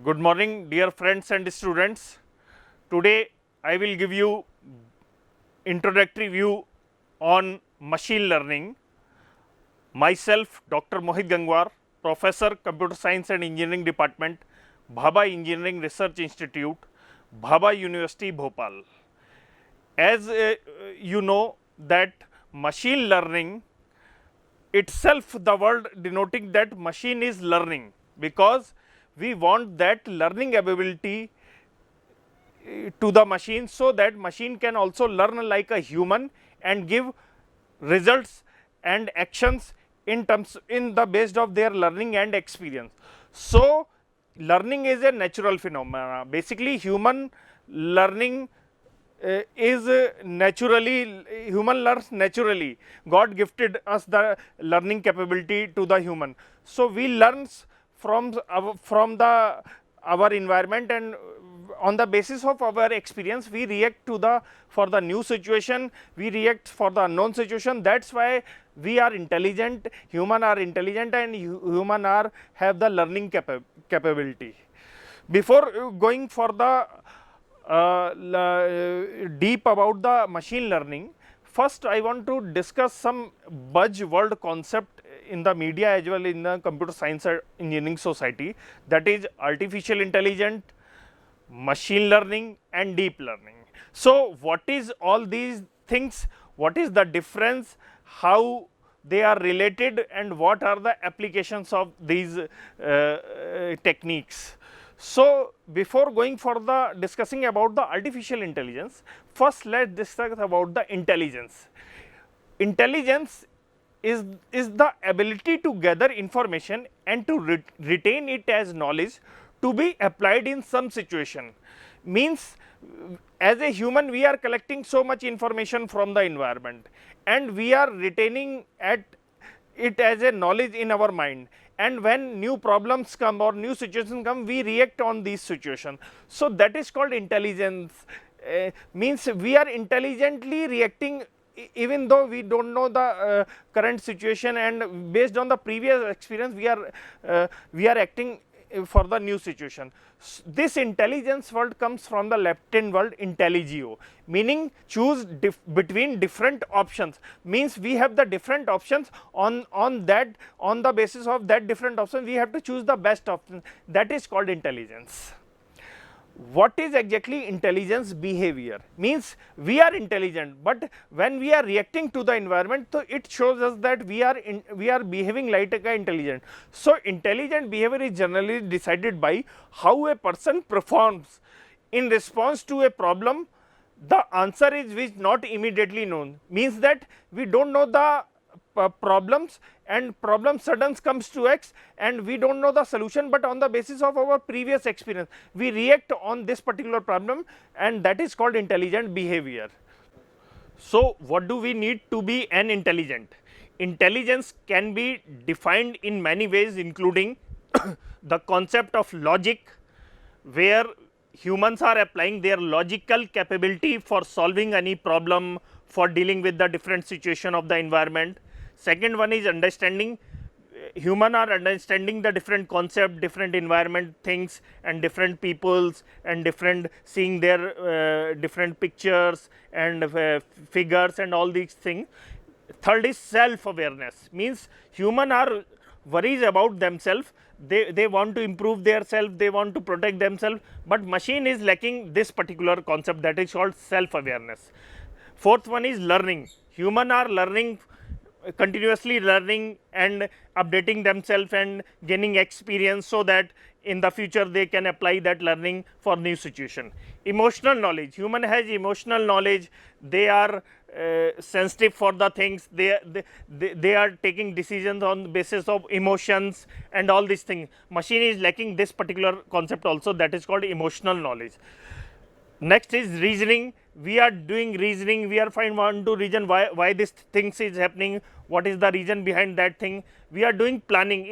Good morning, dear friends and students. Today I will give you introductory view on machine learning. Myself, Dr. Mohit Gangwar, Professor, Computer Science and Engineering Department, Bhabha Engineering Research Institute, Bhabha University, Bhopal. As you know that machine learning itself, the word denoting that machine is learning, because we want that learning ability to the machine, so that machine can also learn like a human and give results and actions in terms in the based of their learning and experience. So learning is a natural phenomena. Basically human learning is naturally, human learns naturally. God gifted us the learning capability to the human. So we learns from the our environment, and on the basis of our experience we react to the for the new situation, we react for the unknown situation. That's why we are intelligent, human are intelligent, and human are have the learning capability. Before going for the deep about the machine learning, first I want to discuss some buzzword concept in the media as well in the computer science and engineering society, that is artificial intelligence, machine learning and deep learning. So what is all these things, what is the difference, how they are related, and what are the applications of these techniques. So before going for the discussing about the artificial intelligence, first let's discuss about the intelligence. Intelligence is the ability to gather information and to retain it as knowledge to be applied in some situation. Means as a human we are collecting so much information from the environment, and we are retaining at it as a knowledge in our mind, and when new problems come or new situations come, we react on these situations. So that is called intelligence. Means we are intelligently reacting even though we don't know the current situation, and based on the previous experience we are acting for the new situation. This intelligence word comes from the Latin word intelligio, meaning choose between different options. Means we have the different options, on the basis of that different options we have to choose the best option. That is called intelligence. What is exactly intelligence behavior? Means we are intelligent, but when we are reacting to the environment, so it shows us that we are behaving like a intelligent. So intelligent behavior is generally decided by how a person performs in response to a problem. The answer is which not immediately known, means that we don't know the problems, and problem sudden comes to X and we don't know the solution, but on the basis of our previous experience we react on this particular problem, and that is called intelligent behavior. So what do we need to be an intelligent? Intelligence can be defined in many ways, including the concept of logic, where humans are applying their logical capability for solving any problem, for dealing with the different situation of the environment. Second one is understanding. Human are understanding the different concept, different environment things, and different peoples, and different seeing their different pictures and figures and all these things. Third is self awareness, means human are worries about themselves, they want to improve their self, they want to protect themselves, but machine is lacking this particular concept, that is called self awareness. Fourth one is learning. Human are learning, continuously learning and updating themselves and gaining experience, so that in the future they can apply that learning for new situation. Emotional knowledge. Human has emotional knowledge, they are sensitive for the things, they are taking decisions on the basis of emotions and all these things. Machine is lacking this particular concept also, that is called emotional knowledge. Next is reasoning. We are doing reasoning, we are want to reason why this things is happening, what is the reason behind that thing. We are doing planning.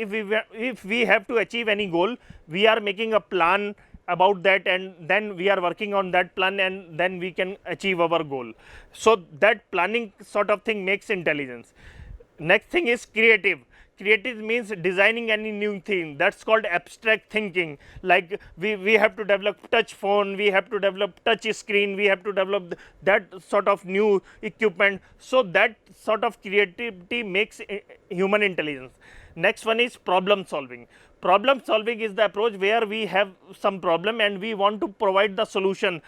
If we have to achieve any goal, we are making a plan about that, and then we are working on that plan, and then we can achieve our goal. So that planning sort of thing makes intelligence. Next thing is creative. creative means designing any new thing, that's called abstract thinking. Like we have to develop touch phone, we have to develop touch screen, we have to develop that sort of new equipment. So that sort of creativity makes human intelligence. Next one is problem solving. Problem solving is the approach where we have some problem and we want to provide the solution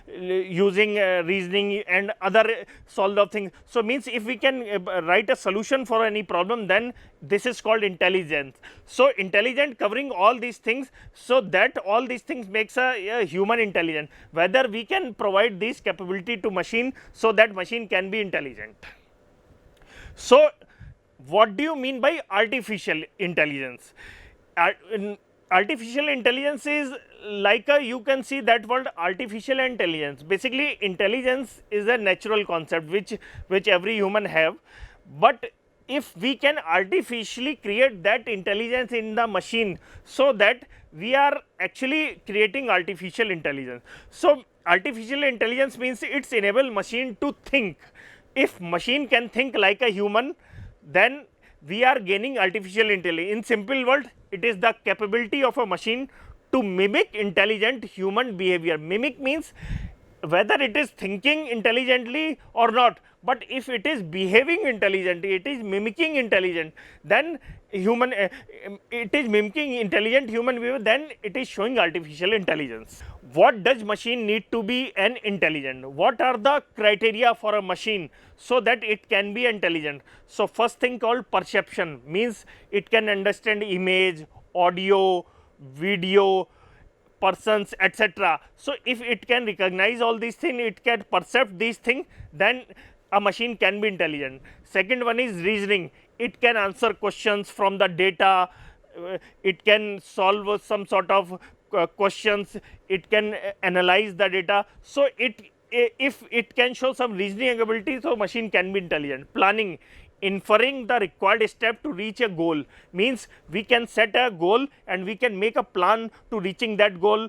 using reasoning and other solved of things. So means if we can write a solution for any problem, then this is called intelligence. So intelligent covering all these things, so that all these things makes a human intelligent. Whether we can provide this capability to machine, so that machine can be intelligent. So what do you mean by artificial intelligence? Artificial intelligence is like you can see that word artificial intelligence. Basically intelligence is a natural concept which every human have, but if we can artificially create that intelligence in the machine, so that we are actually creating artificial intelligence. So artificial intelligence means it's enable machine to think. If machine can think like a human, then we are gaining artificial intelligence. In simple word, it is the capability of a machine to mimic intelligent human behavior. Mimic means whether it is thinking intelligently or not, but if it is behaving intelligently, it is mimicking intelligent, then human it is mimicking intelligent human behavior, then it is showing artificial intelligence. What does machine need to be an intelligent? What are the criteria for a machine so that it can be intelligent? So first thing called perception, means it can understand image, audio, video, persons, etc. So if it can recognize all these things, it can perceive these things, then a machine can be intelligent. Second one is reasoning. It can answer questions from the data, it can solve some sort of questions, it can analyze the data. So if it can show some reasoning ability, so machine can be intelligent. Planning, inferring the required step to reach a goal, means we can set a goal and we can make a plan to reaching that goal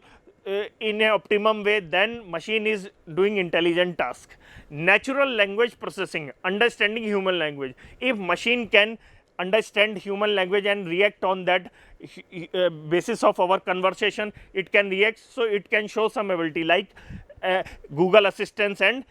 in a optimum way, then machine is doing intelligent task. Natural language processing, understanding human language. If machine can understand human language and react on that basis of our conversation, it can react, so it can show some ability like Google Assistants and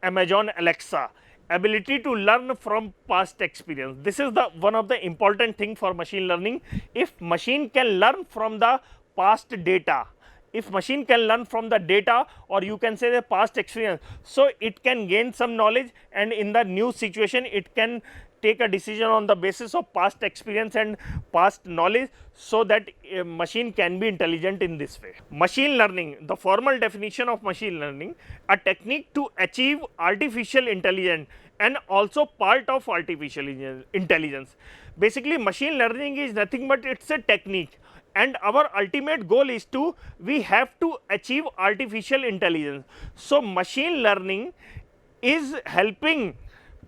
Amazon Alexa. Ability to learn from past experience. This is the one of the important thing for machine learning. If machine can learn from the past data, if machine can learn from the data, or you can say the past experience, so it can gain some knowledge, and in the new situation it can take a decision on the basis of past experience and past knowledge, so that a machine can be intelligent in this way. Machine learning, the formal definition of machine learning, a technique to achieve artificial intelligence and also part of artificial intelligence. Basically machine learning is nothing but it's a technique, and our ultimate goal is to, we have to achieve artificial intelligence. So machine learning is helping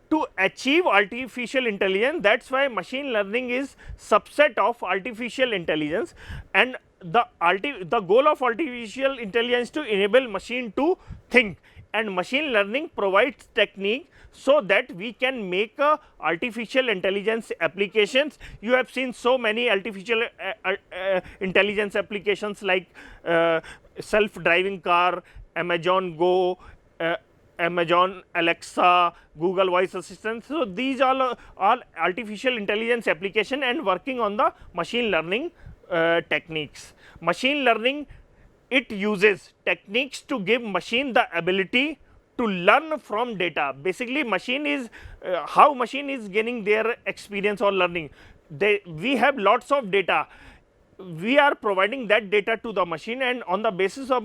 to achieve artificial intelligence. That's why machine learning is subset of artificial intelligence, and the goal of artificial intelligence to enable machine to think, and machine learning provides technique so that we can make artificial intelligence applications. You have seen so many artificial intelligence applications like self-driving car, Amazon Go, Amazon Alexa, Google Voice Assistant. So these all artificial intelligence application and working on the machine learning techniques. Machine learning, it uses techniques to give machine the ability to learn from data. Basically machine is how machine is gaining their experience or learning. We have lots of data, we are providing that data to the machine, and on the basis of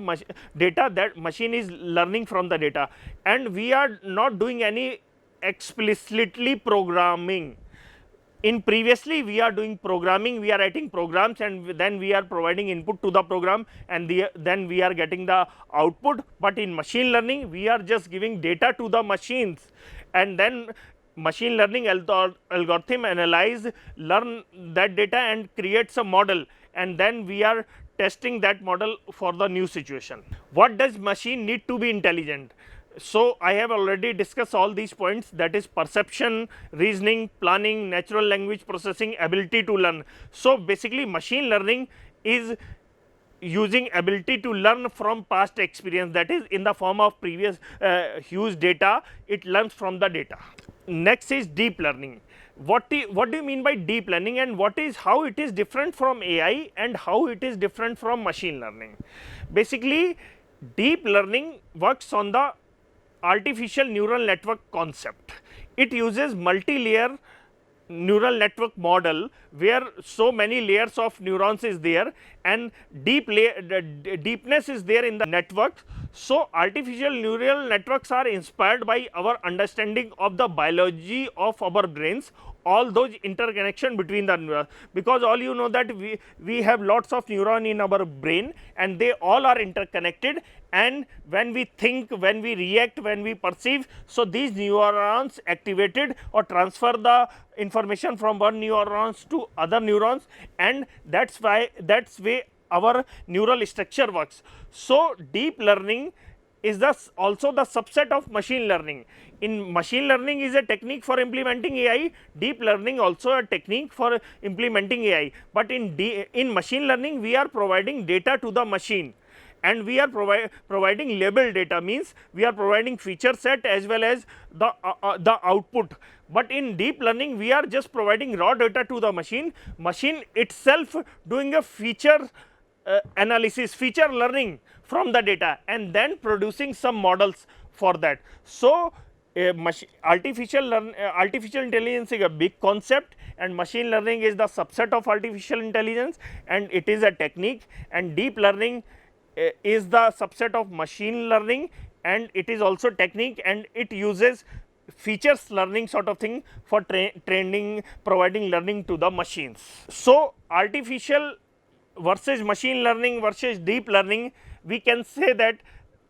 data, that machine is learning from the data, and we are not doing any explicitly programming. In previously we are doing programming, we are writing programs, and then we are providing input to the program, and then we are getting the output. But in machine learning we are just giving data to the machines, and then machine learning algorithm analyze, learn that data and creates a model, and then we are testing that model for the new situation. What does machine need to be intelligent? So I have already discussed all these points, that is perception, reasoning, planning, natural language processing, ability to learn. So basically machine learning is using ability to learn from past experience, that is in the form of previous huge data, it learns from the data. Next is deep learning. What do you mean by deep learning, and how it is different from AI and how it is different from machine learning? Basically deep learning works on the artificial neural network concept. It uses multi-layer neural network model where so many layers of neurons is there and deepness is there in the network. So artificial neural networks are inspired by our understanding of the biology of our brains, all those interconnection between the neurons, because all you know that we have lots of neuron in our brain and they all are interconnected, and when we think, when we react, when we perceive, so these neurons activated or transfer the information from one neurons to other neurons, and that's way our neural structure works. So deep learning is also the subset of machine learning. In machine learning is a technique for implementing AI, deep learning also a technique for implementing AI, but in machine learning we are providing data to the machine and we are providing label data, means we are providing feature set as well as the output. But in deep learning we are just providing raw data to the machine itself doing a feature analysis, feature learning from the data and then producing some models for that. So artificial intelligence is a big concept and machine learning is the subset of artificial intelligence, and it is a technique, and deep learning is the subset of machine learning and it is also technique, and it uses features learning sort of thing for training, providing learning to the machines. So artificial versus machine learning versus deep learning, we can say that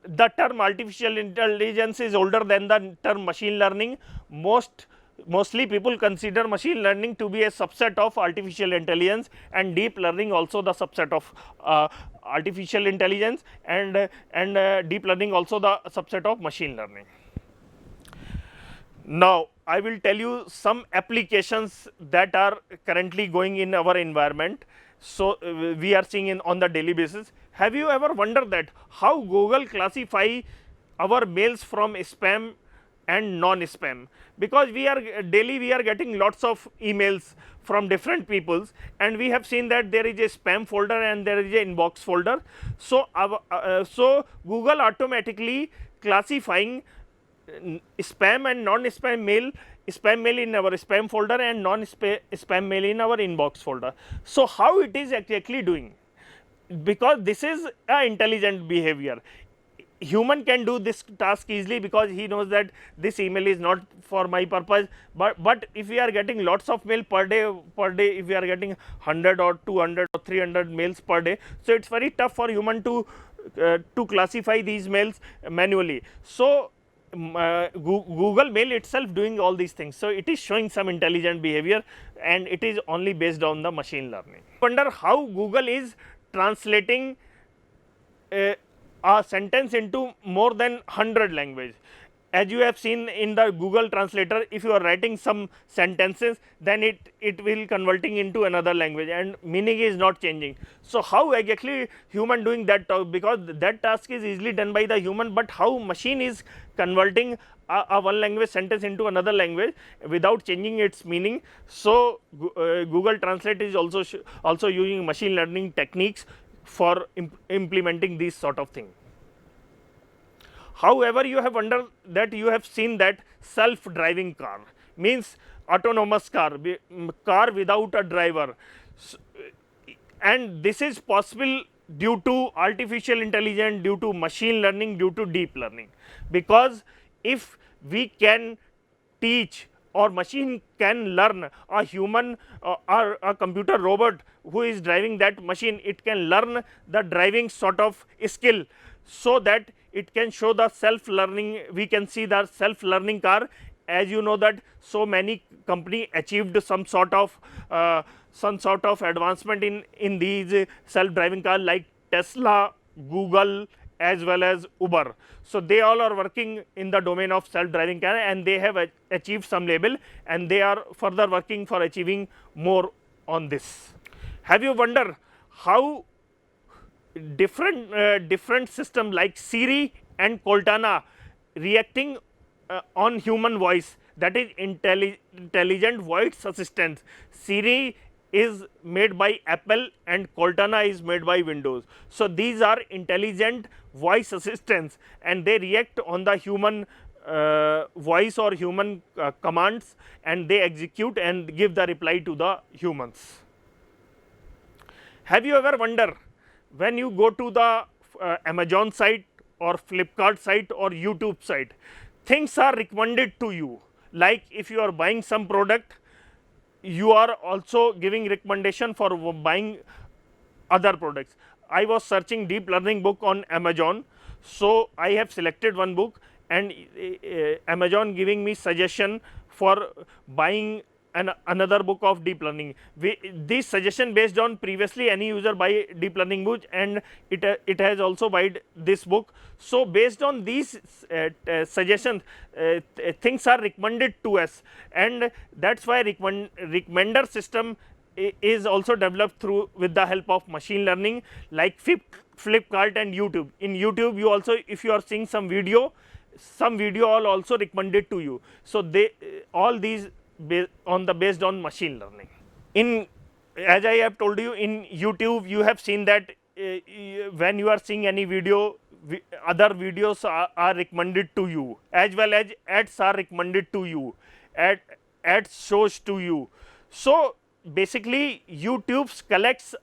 the term artificial intelligence is older than the term machine learning. Mostly people consider machine learning to be a subset of artificial intelligence and deep learning also the subset of artificial intelligence, and deep learning also the subset of machine learning. Now I will tell you some applications that are currently going in our environment. So we are seeing on the daily basis. Have you ever wondered that how Google classify our mails from spam and non-spam? Because we are getting lots of emails from different peoples, and we have seen that there is a spam folder and there is a inbox folder. So so Google automatically classifying spam and non-spam mail, spam mail in our spam folder and non-spam mail in our inbox folder. So how it is actually doing? Because this is a intelligent behavior. Human can do this task easily because he knows that this email is not for my purpose, but if we are getting lots of mail per day, if we are getting 100 or 200 or 300 mails per day, so it's very tough for human to classify these mails manually. So Google Mail itself doing all these things. So it is showing some intelligent behavior and it is only based on the machine learning. Wonder how Google is translating a sentence into more than 100 languages. As you have seen in the Google Translator, if you are writing some sentences, then it will converting into another language and meaning is not changing. So how exactly human doing that task? Because that task is easily done by the human, but how machine is converting a one language sentence into another language without changing its meaning? So Google Translate is also using machine learning techniques for implementing these sort of thing. However, you have wondered that you have seen that self-driving car, means autonomous car without a driver, and this is possible due to artificial intelligence, due to machine learning, due to deep learning. Because if we can teach or machine can learn a human or a computer robot who is driving that machine, it can learn the driving sort of skill, so that it can show the self learning. We can see the self learning car. As you know that so many company achieved some sort of advancement in these self driving car, like Tesla, Google, as well as Uber. So they all are working in the domain of self-driving car, and they have achieved some level, and they are further working for achieving more on this. Have you wondered how different system like Siri and Cortana reacting on human voice, that is intelligent voice assistants? Siri is made by Apple and Cortana is made by Windows. So these are intelligent voice assistants, and they react on the human voice or human commands, and they execute and give the reply to the humans. Have you ever wondered, when you go to the Amazon site or Flipkart site or YouTube site, things are recommended to you, like if you are buying some product, you are also giving recommendation for buying other products. I was searching deep learning book on Amazon, so I have selected one book, and Amazon giving me suggestion for buying another book of deep learning. This suggestion based on previously any user buy deep learning book, and it has also bought this book. So based on these suggestions, things are recommended to us, and that's why recommender system is also developed through with the help of machine learning, like Flipkart and YouTube. In YouTube, you also, if you are seeing some video are also recommended to you. So they all these based on machine learning. In, as I have told you, in YouTube you have seen that when you are seeing any video, other videos are recommended to you, as well as ads are recommended to you, ads shows to you. So basically YouTube collects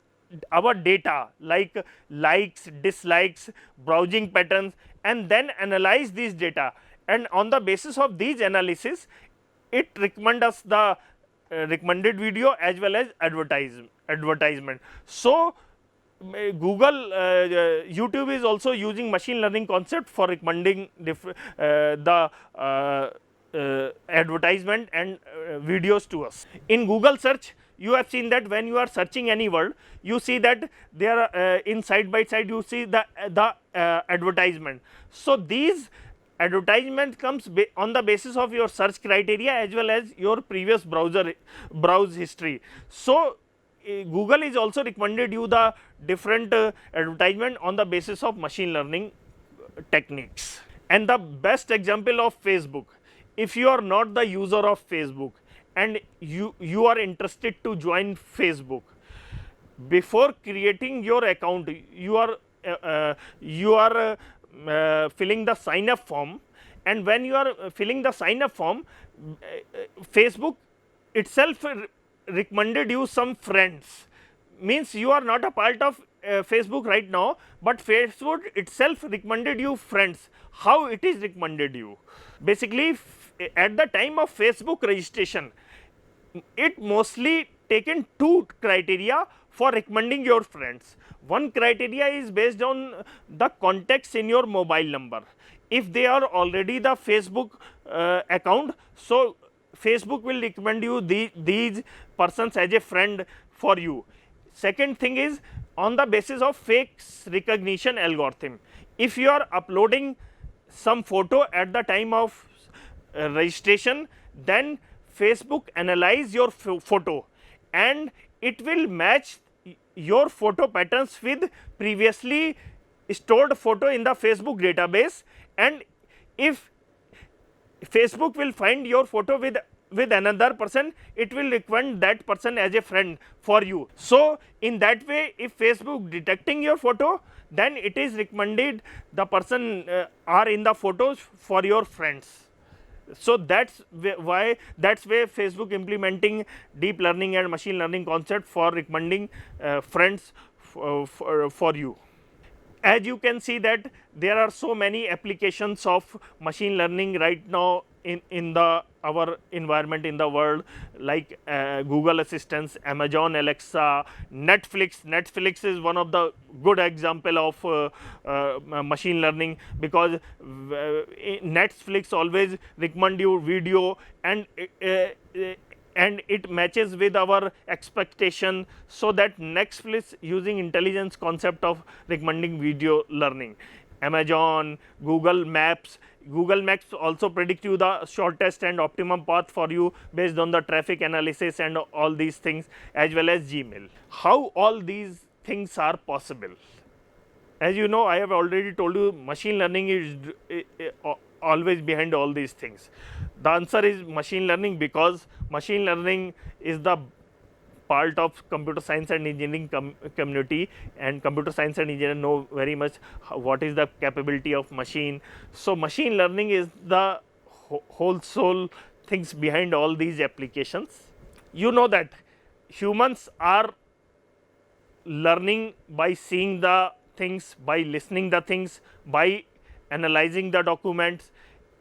our data like likes, dislikes, browsing patterns, and then analyze these data, and on the basis of these analysis it recommend us the recommended video as well as advertisement. So Google YouTube is also using machine learning concept for recommending the advertisement and videos to us. In Google search, you have seen that when you are searching any word, you see that there are in side by side you see the advertisement. So these advertisement comes on the basis of your search criteria as well as your previous browse history. So Google is also recommended you the different advertisement on the basis of machine learning techniques. And the best example of Facebook, if you are not the user of Facebook and you are interested to join Facebook, before creating your account, you are filling the sign up form, and when you are filling the sign up form, Facebook itself recommended you some friends. Means you are not a part of Facebook right now, but Facebook itself recommended you friends. How it is recommended you? Basically at the time of Facebook registration, it mostly taken two criteria for recommending your friends. One criteria is based on the contacts in your mobile number. If they are already the Facebook account, so Facebook will recommend you these persons as a friend for you. Second thing is on the basis of face recognition algorithm. If you are uploading some photo at the time of registration, then Facebook analyze your photo and it will match your photo patterns with previously stored photo in the Facebook database, and if Facebook will find your photo with another person, it will recommend that person as a friend for you. So in that way, if Facebook detecting your photo, then it is recommended the person are in the photos for your friends. So that's why Facebook implementing deep learning and machine learning concept for recommending friends for you. As you can see that there are so many applications of machine learning right now in our environment in the world, like Google Assistants, Amazon Alexa, Netflix. Netflix is one of the good example of machine learning, because Netflix always recommend you video, and it matches with our expectation. So that Netflix using intelligence concept of recommending video learning. Amazon, Google Maps. Google Maps also predict you the shortest and optimum path for you based on the traffic analysis and all these things, as well as Gmail. How all these things are possible? As you know, I have already told you machine learning is always behind all these things. The answer is machine learning, because machine learning is the part of computer science and engineering community, and computer science and engineering know very much what is the capability of machine. So machine learning is the whole soul things behind all these applications. You know that humans are learning by seeing the things, by listening the things, by analyzing the documents.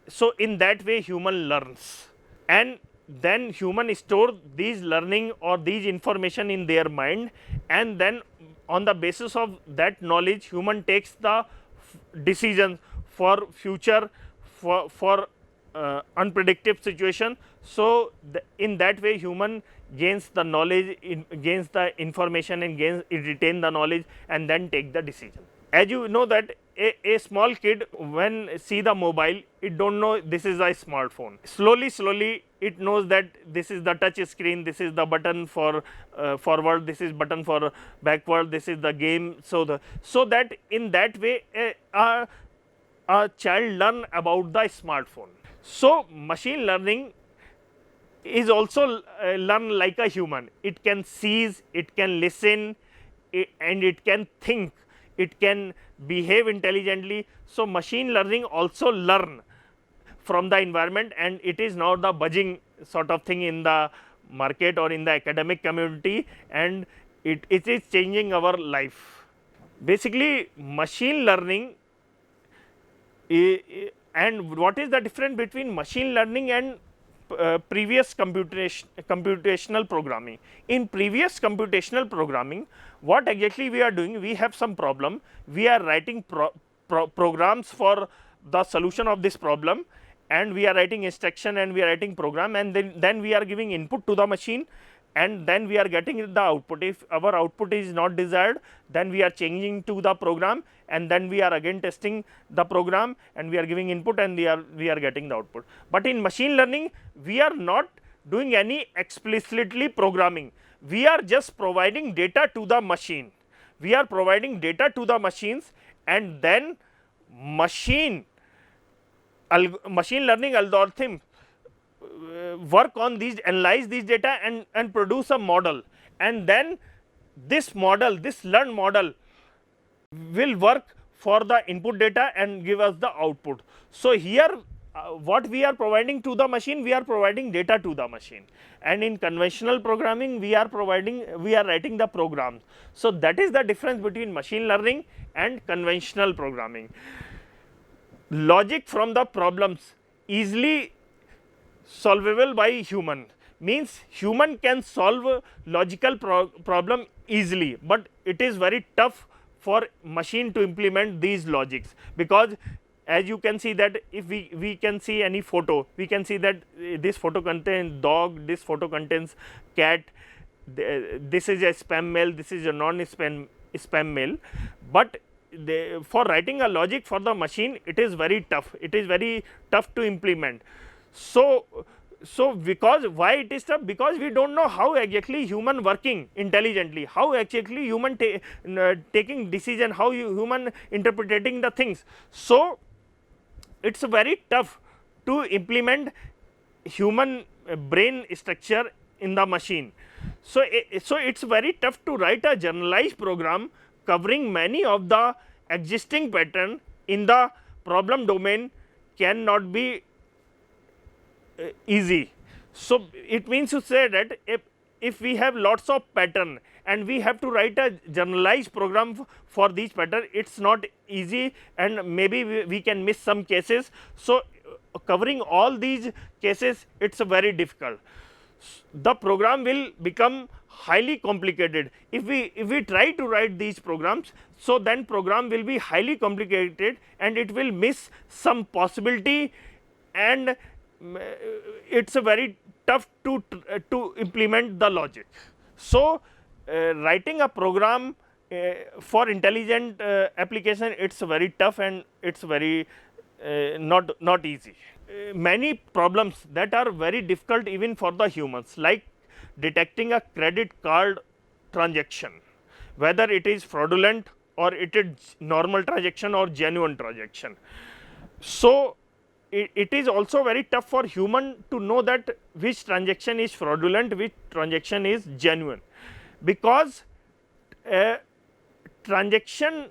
So in that way human learns, and then human store these learning or these information in their mind, and then on the basis of that knowledge human takes the decision for future, for unpredictable situation. So in that way human gains the knowledge, gains the information, and retain the knowledge, and then take the decision. As you know that a small kid when see the mobile, it don't know this is a smartphone. Slowly it knows that this is the touch screen, this is the button for forward, this is button for backward, this is the game. So that in that way a child learn about the smartphone. So machine learning is also learn like a human. It can seize, it can listen, and it can think, it can behave intelligently. So machine learning also learn from the environment, and it is now the buzzing sort of thing in the market or in the academic community, and it is changing our life. Basically machine learning, and what is the difference between machine learning and previous computational programming? In previous computational programming, what exactly we are doing, we have some problem, we are writing programs for the solution of this problem, and we are writing instruction and we are writing program, and then we are giving input to the machine, and then we are getting the output. If our output is not desired, then we are changing to the program, and then we are again testing the program, and we are giving input, and we are getting the output. But in machine learning we are not doing any explicitly programming, we are just providing data to the machine. We are providing data to the machines, and then machine learning algorithm work on these, analyze these data, and produce a model, and then this model, this learned model will work for the input data and give us the output. So here what we are providing to the machine, we are providing data to the machine, and in conventional programming we are writing the programs. So that is the difference between machine learning and conventional programming. Logic from the problems easily solvable by human, means human can solve logical problem easily, but it is very tough for machine to implement these logics, because as you can see that if we can see any photo, we can see that this photo contains dog, this photo contains cat, this is a spam mail, this is a non-spam mail. But for writing a logic for the machine, it is very tough, it is very tough to implement. So because why it is tough, because we don't know how exactly human working intelligently, how actually human taking decision, how human interpreting the things. So it's very tough to implement human brain structure in the machine. So it's very tough to write a generalized program covering many of the existing pattern in the problem domain cannot be easy. So it means to say that if we have lots of pattern and we have to write a generalized program for these pattern, it's not easy, and maybe we can miss some cases. So covering all these cases, it's very difficult. The program will become highly complicated if we try to write these programs. So then program will be highly complicated, and it will miss some possibility, and it's a very tough to implement the logic. So writing a program for intelligent application, it's very tough and it's very not easy. Many problems that are very difficult even for the humans, like detecting a credit card transaction, whether it is fraudulent or it is normal transaction or genuine transaction. So it is also very tough for human to know that which transaction is fraudulent, which transaction is genuine, because transaction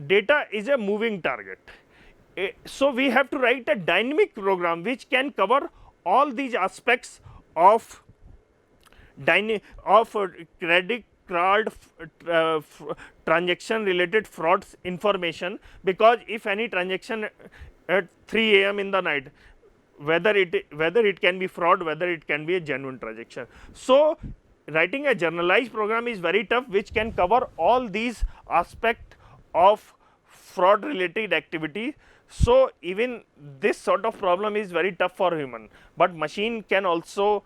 data is a moving target. So we have to write a dynamic program which can cover all these aspects of credit card transaction related frauds information, because if any transaction at 3 a.m. in the night, whether it can be fraud, whether it can be a genuine transaction. So writing a generalized program is very tough, which can cover all these aspects of fraud related activity. So even this sort of problem is very tough for human, but machine can also,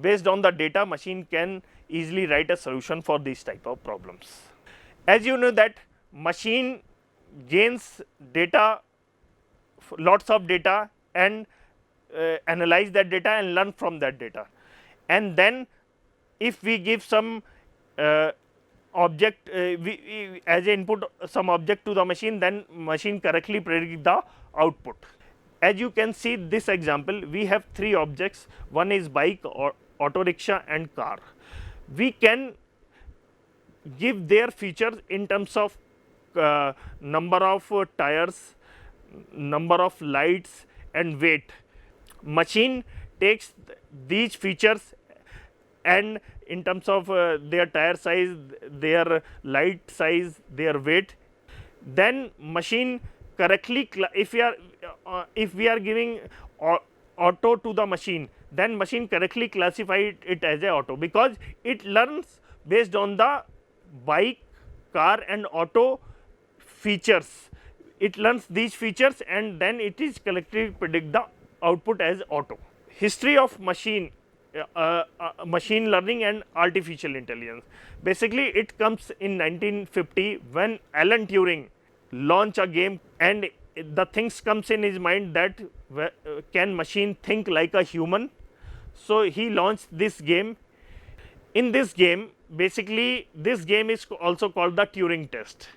based on the data, machine can easily write a solution for these type of problems. As you know that machine gains data, lots of data, and analyze that data and learn from that data, and then if we give some object as a input some object to the machine, then machine correctly predict the output. As you can see this example, we have 3 objects, one is bike or auto rickshaw and car. We can give their features in terms of number of tires, number of lights and weight. Machine takes these features and in terms of their tire size, their light size, their weight, then machine correctly if we are giving auto to the machine, then machine correctly classify it as a auto, because it learns based on the bike, car and auto features. It learns these features and then it is collectively predict the output as auto. History of machine learning and artificial intelligence. Basically it comes in 1950 when Alan Turing launched a game, and the things comes in his mind that can machine think like a human. So he launched this game. In this game, basically this game is also called the Turing test.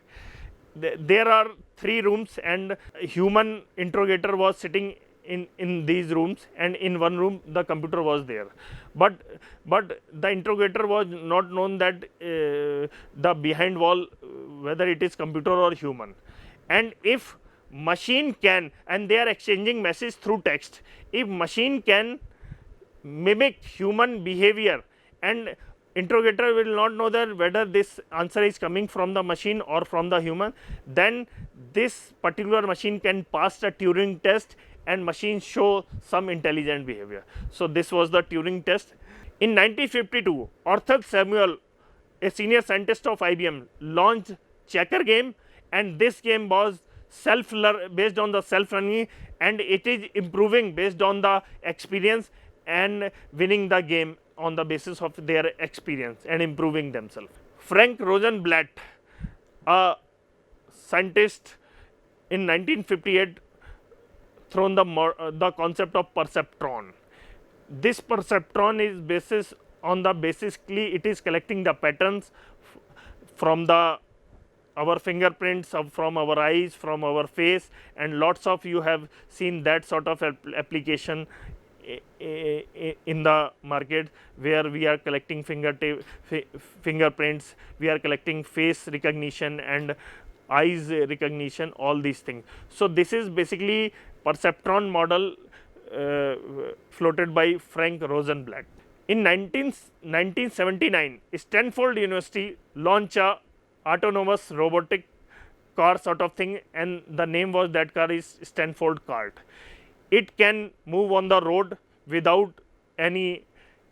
There are 3 rooms and a human interrogator was sitting in these rooms, and in one room the computer was there, but the interrogator was not known that the behind wall whether it is computer or human. And if machine can, and they are exchanging message through text, if machine can mimic human behavior and interrogator will not know that whether this answer is coming from the machine or from the human, then this particular machine can pass the Turing test and machine show some intelligent behavior. So this was the Turing test. In 1952, Arthur Samuel, a senior scientist of IBM, launched checker game, and this game was based on the self-learning, and it is improving based on the experience and winning the game on the basis of their experience and improving themselves. Frank Rosenblatt, a scientist in 1958, thrown the concept of perceptron. This perceptron is basically it is collecting the patterns from our fingerprints, from our eyes, from our face, and lots of you have seen that sort of application in the market, where we are collecting fingerprints, we are collecting face recognition and eyes recognition, all these things. So this is basically perceptron model floated by Frank Rosenblatt. In 1979, Stanford University launched a autonomous robotic car sort of thing, and the name was, that car is Stanford Cart. It can move on the road without any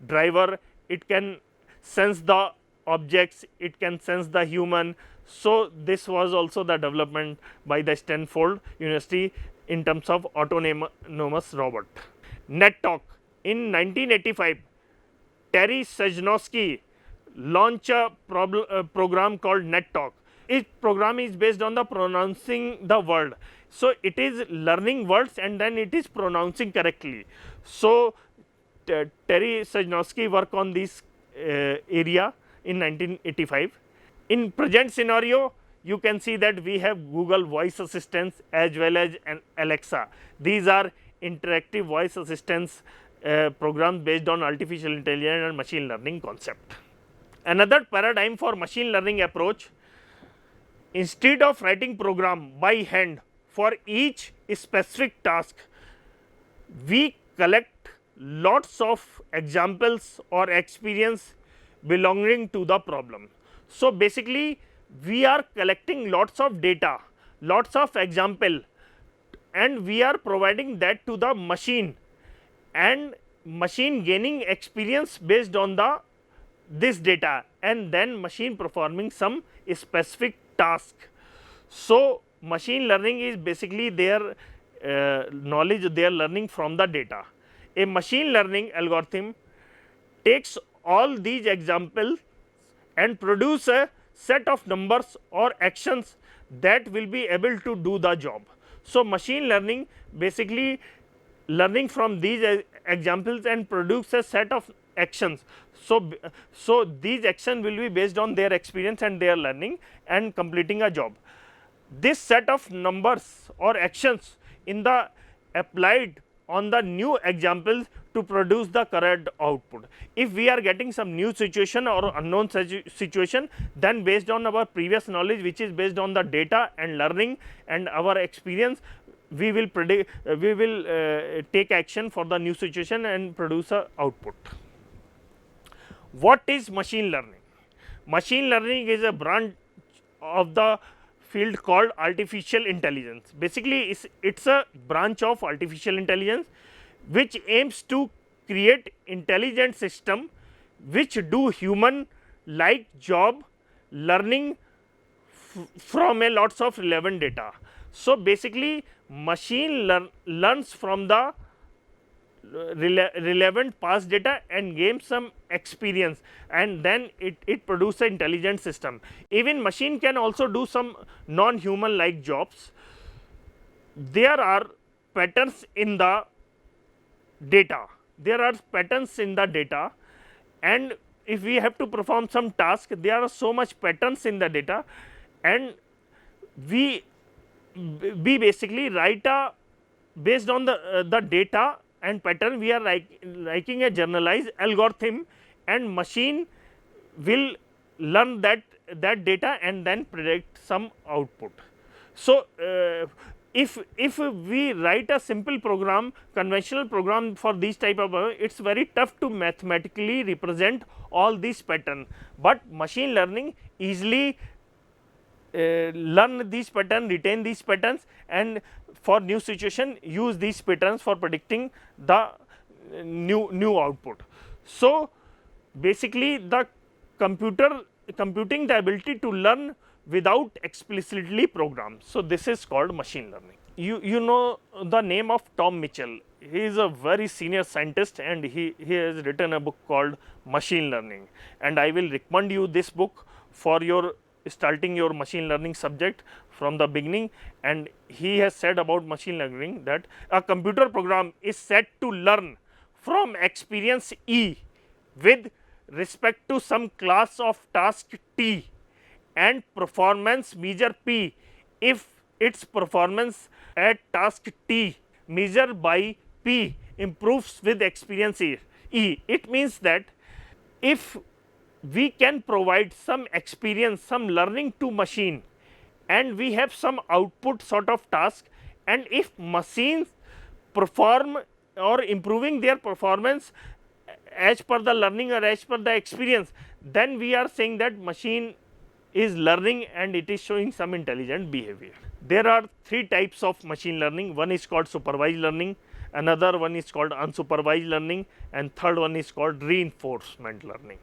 driver, it can sense the objects, it can sense the human. So this was also the development by the Stanford University in terms of autonomous robot. NetTalk. In 1985, Terry Sajnowski launched a program called NetTalk. each program is based on the pronouncing the word. So it is learning words and then it is pronouncing correctly. So Terry Sajnowski worked on this area in 1985. In present scenario, you can see that we have Google voice assistants as well as an Alexa. These are interactive voice assistants programs based on artificial intelligence and machine learning concept. Another paradigm for machine learning approach, instead of writing program by hand for each specific task, we collect lots of examples or experience belonging to the problem. So basically we are collecting lots of data, lots of example, and we are providing that to the machine, and machine gaining experience based on the this data, and then machine performing some specific task. So machine learning is basically their knowledge they are learning from the data. A machine learning algorithm takes all these examples and produce a set of numbers or actions that will be able to do the job. So machine learning basically learning from these examples and produce a set of actions. So these actions will be based on their experience and their learning and completing a job. This set of numbers or actions in the applied on the new examples to produce the correct output. If we are getting some new situation or unknown situation, then based on our previous knowledge, which is based on the data and learning and our experience, we will predict, we will take action for the new situation and produce a output. What is machine learning? Machine learning is a branch of the field called artificial intelligence. Basically it's a branch of artificial intelligence which aims to create intelligent system which do human like job learning from a lots of relevant data. So basically machine learns from the relevant past data and gains some experience, and then it produces an intelligent system. Even machine can also do some non-human like jobs. There are patterns in the data, and if we have to perform some task, there are so much patterns in the data, and we basically write a based on the data and pattern, we are writing a generalized algorithm, and machine will learn that data and then predict some output. So if we write a simple program, conventional program for these type of it's very tough to mathematically represent all these pattern, but machine learning easily learn these patterns, retain these patterns, and for new situation use these patterns for predicting the new output. So basically the computing the ability to learn without explicitly programmed. So this is called machine learning. You know the name of Tom Mitchell. He is a very senior scientist and he has written a book called Machine Learning, and I will recommend you this book for your starting your machine learning subject from the beginning. And he has said about machine learning that a computer program is set to learn from experience E with respect to some class of task T and performance measure P if its performance at task T measured by P improves with experience E. It means that if we can provide some experience, some learning to machine, and we have some output sort of task, and if machines perform or improving their performance as per the learning or as per the experience, then we are saying that machine is learning and it is showing some intelligent behavior. There are three types of machine learning. One is called supervised learning, another one is called unsupervised learning, and third one is called reinforcement learning.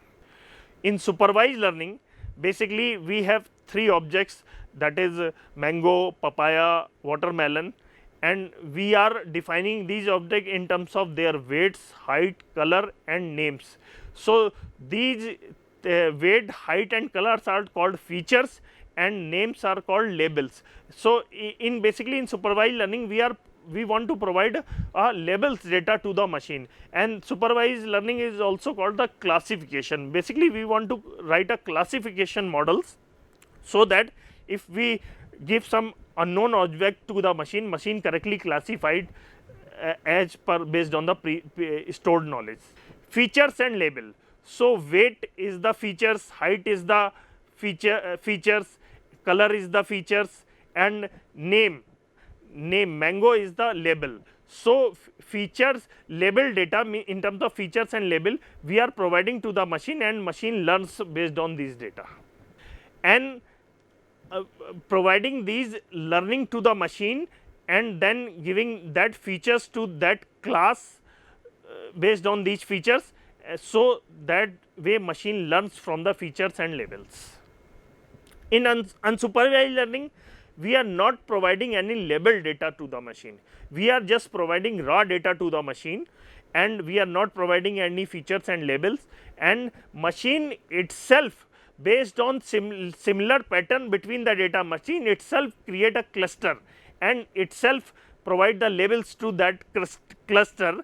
In supervised learning, basically we have three objects, that is mango, papaya, watermelon, and we are defining these objects in terms of their weights, height, color and names. So these weight, height and colors are called features, and names are called labels. So, in basically in supervised learning we want to provide labels data to the machine, and supervised learning is also called the classification. Basically we want to write a classification models, so that if we give some unknown object to the machine correctly classified as per based on the stored knowledge. Features and label. So, weight is the features, height is the features, color is the features, and name mango is the label. So, features label data in terms of features and label we are providing to the machine, and machine learns based on these data, and providing these learning to the machine and then giving that features to that class based on these features, so that way machine learns from the features and labels. In unsupervised learning, we are not providing any label data to the machine, we are just providing raw data to the machine, and we are not providing any features and labels, and machine itself based on similar pattern between the data, machine itself create a cluster and itself provide the labels to that cluster.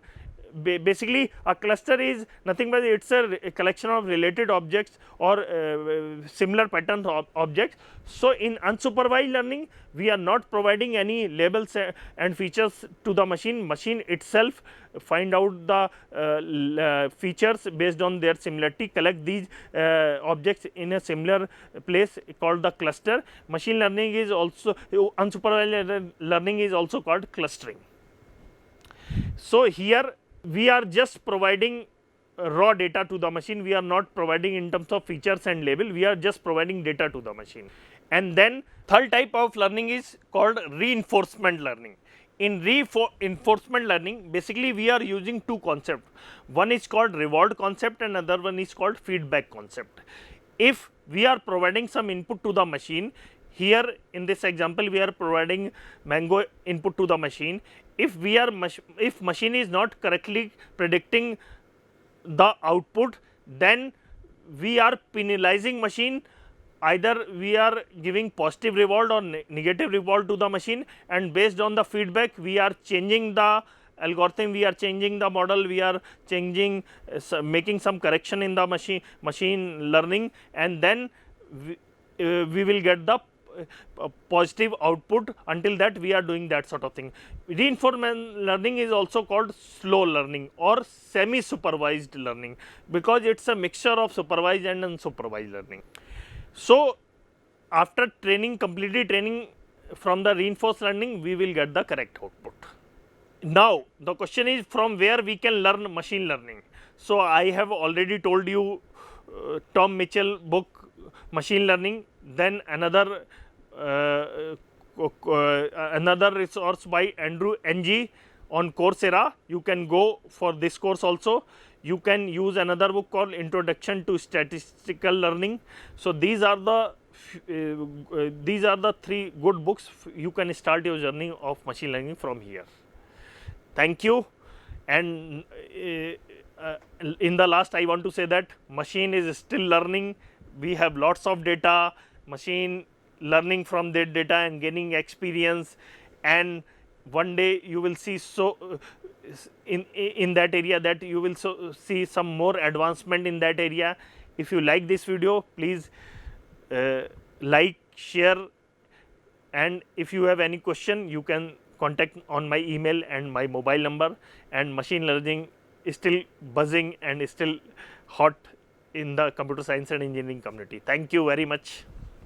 Basically a cluster is nothing but it is a collection of related objects or similar pattern objects. So, in unsupervised learning we are not providing any labels and features to the machine, machine itself find out the features based on their similarity, collect these objects in a similar place called the cluster. Machine learning is also, unsupervised learning is also called clustering. So, here we are just providing raw data to the machine, we are not providing in terms of features and label, we are just providing data to the machine. And then third type of learning is called reinforcement learning. In reinforcement learning, basically we are using two concepts, one is called reward concept and another one is called feedback concept. If we are providing some input to the machine, here in this example we are providing mango input to the machine. If we are if machine is not correctly predicting the output, then we are penalizing machine, either we are giving positive reward or negative reward to the machine, and based on the feedback we are changing the algorithm, we are changing the model, we are changing making some correction in the machine learning, and then we will get the positive output. Until that we are doing that sort of thing. Reinforcement learning is also called slow learning or semi supervised learning, because it is a mixture of supervised and unsupervised learning. So, after training, completely training from the reinforced learning, we will get the correct output. Now, the question is from where we can learn machine learning. So, I have already told you Tom Mitchell book machine learning, then another resource by Andrew Ng on Coursera, you can go for this course also. You can use another book called Introduction to Statistical Learning. So, these are the three good books, you can start your journey of machine learning from here. Thank you. And in the last I want to say that machine is still learning, we have lots of data, machine learning from that data and gaining experience, and one day you will see in that area that you will see some more advancement in that area. If you like this video, please like, share, and if you have any question you can contact on my email and my mobile number. And machine learning is still buzzing and is still hot in the computer science and engineering community. Thank you very much.